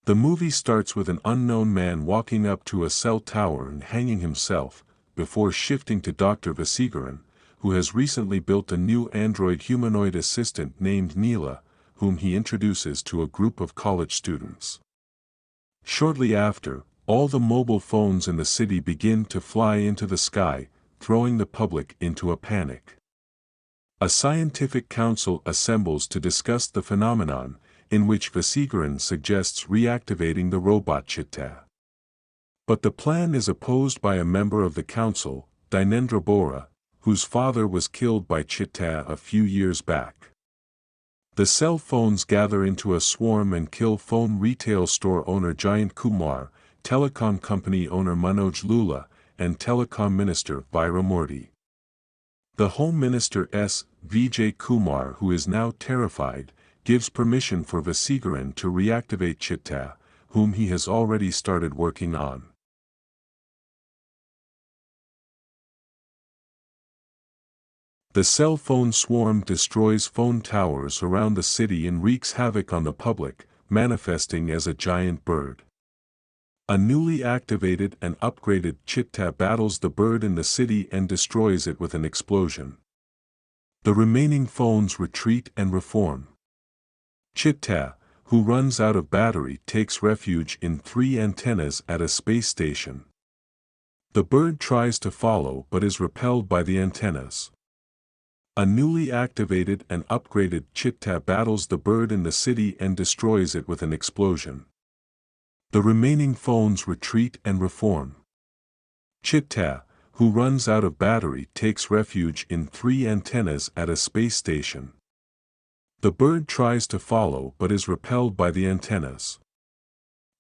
The movie starts with an unknown man walking up to a cell tower and hanging himself, before shifting to Dr. Vasigaran, who has recently built a new android humanoid assistant named Neela, whom he introduces to a group of college students. Shortly after, all the mobile phones in the city begin to fly into the sky, throwing the public into a panic. A scientific council assembles to discuss the phenomenon, in which Vasigaran suggests reactivating the robot Chitta. But the plan is opposed by a member of the council, Dinendra Bora, whose father was killed by Chitta a few years back. The cell phones gather into a swarm and kill phone retail store owner Jayant Kumar, telecom company owner Manoj Lula, and telecom minister Vaira Murthy. The Home Minister S. Vijay Kumar, who is now terrified, gives permission for Vasigaran to reactivate Chitta, whom he has already started working on. The cell phone swarm destroys phone towers around the city and wreaks havoc on the public, manifesting as a giant bird. A newly activated and upgraded Chitta battles the bird in the city and destroys it with an explosion. The remaining phones retreat and reform. Chitta, who runs out of battery, takes refuge in 3 antennas at a space station. The bird tries to follow but is repelled by the antennas. A newly activated and upgraded Chitta battles the bird in the city and destroys it with an explosion. The remaining phones retreat and reform. Chitta, who runs out of battery, takes refuge in 3 antennas at a space station. The bird tries to follow but is repelled by the antennas.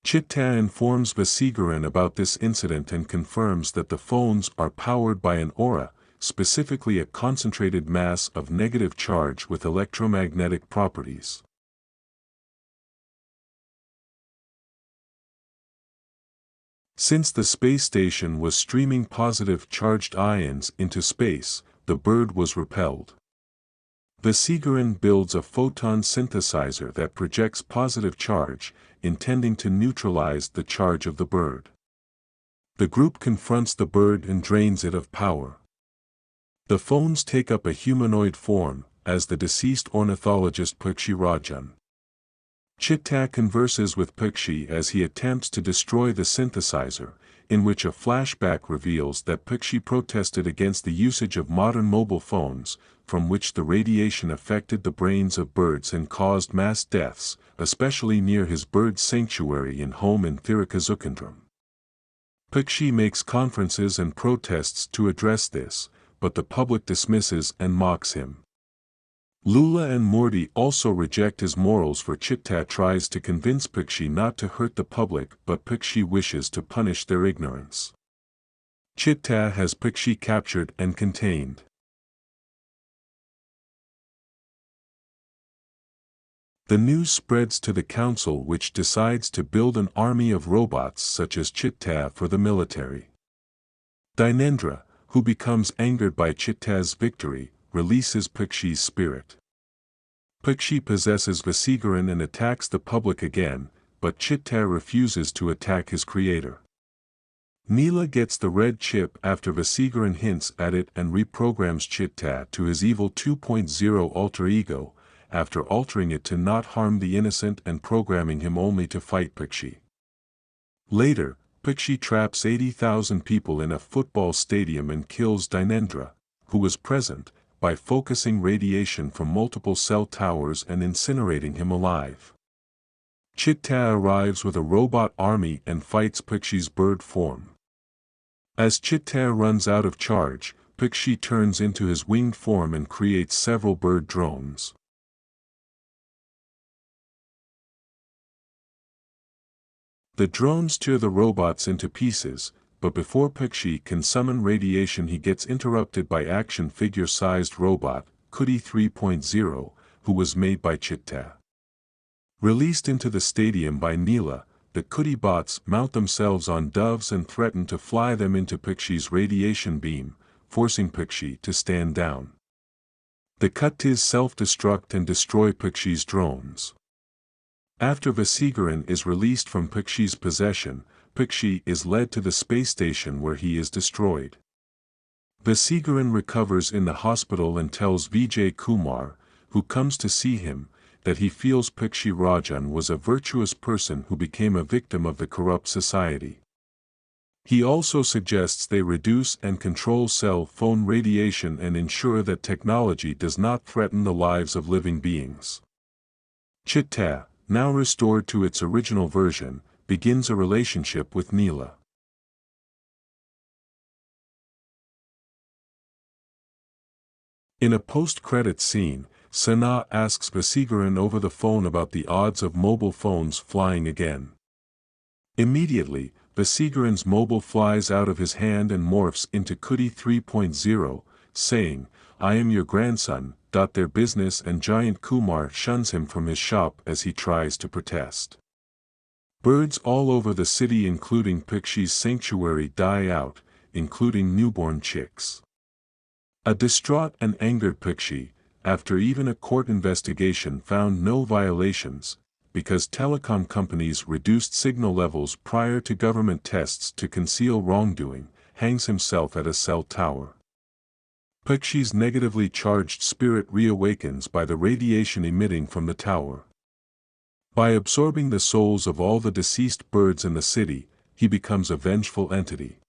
Chitta informs Vasigaran about this incident and confirms that the phones are powered by an aura, specifically a concentrated mass of negative charge with electromagnetic properties. Since the space station was streaming positive charged ions into space, the bird was repelled. Vasigaran builds a photon synthesizer that projects positive charge, intending to neutralize the charge of the bird. The group confronts the bird and drains it of power. The phones take up a humanoid form, as the deceased ornithologist Pakshi Rajan. Chitta converses with Pakshi as he attempts to destroy the synthesizer, in which a flashback reveals that Pakshi protested against the usage of modern mobile phones, from which the radiation affected the brains of birds and caused mass deaths, especially near his bird sanctuary and home in Thirukazhukundram. Pakshi makes conferences and protests to address this, but the public dismisses and mocks him. Lula and Murthy also reject his morals, for Chitta tries to convince Pakshi not to hurt the public, but Pakshi wishes to punish their ignorance. Chitta has Pakshi captured and contained. The news spreads to the council, which decides to build an army of robots such as Chitta for the military. Dinendra, who becomes angered by Chitta's victory, releases Pakshi's spirit. Pakshi possesses Vasigaran and attacks the public again, but Chitta refuses to attack his creator. Neela gets the red chip after Vasigaran hints at it and reprograms Chitta to his evil 2.0 alter ego, after altering it to not harm the innocent and programming him only to fight Pakshi. Later, Pakshi traps 80,000 people in a football stadium and kills Dinendra, who was present, by focusing radiation from multiple cell towers and incinerating him alive. Chitta arrives with a robot army and fights Pakshi's bird form. As Chitta runs out of charge, Pakshi turns into his winged form and creates several bird drones. The drones tear the robots into pieces, but before Pakshi can summon radiation, he gets interrupted by action figure-sized robot, Kuti 3.0, who was made by Chitta. Released into the stadium by Neela, the Kuti bots mount themselves on doves and threaten to fly them into Pakshi's radiation beam, forcing Pakshi to stand down. The Kutis self-destruct and destroy Pakshi's drones. After Vasigaran is released from Pikshi's possession, Pikshi is led to the space station where he is destroyed. Vasigaran recovers in the hospital and tells Vijay Kumar, who comes to see him, that he feels Pikshi Rajan was a virtuous person who became a victim of the corrupt society. He also suggests they reduce and control cell phone radiation and ensure that technology does not threaten the lives of living beings. Chitta, now restored to its original version, begins a relationship with Neela. In a post-credit scene, Sana asks Vasigaran over the phone about the odds of mobile phones flying again. Immediately, Vasigaran's mobile flies out of his hand and morphs into Kuti 3.0, saying, "I am your grandson." Their business and Giant Kumar shuns him from his shop as he tries to protest. Birds all over the city including Pikshi's sanctuary die out, including newborn chicks. A distraught and angered Pikshi, after even a court investigation found no violations, because telecom companies reduced signal levels prior to government tests to conceal wrongdoing, hangs himself at a cell tower. Pikshi's negatively charged spirit reawakens by the radiation emitting from the tower. By absorbing the souls of all the deceased birds in the city, he becomes a vengeful entity.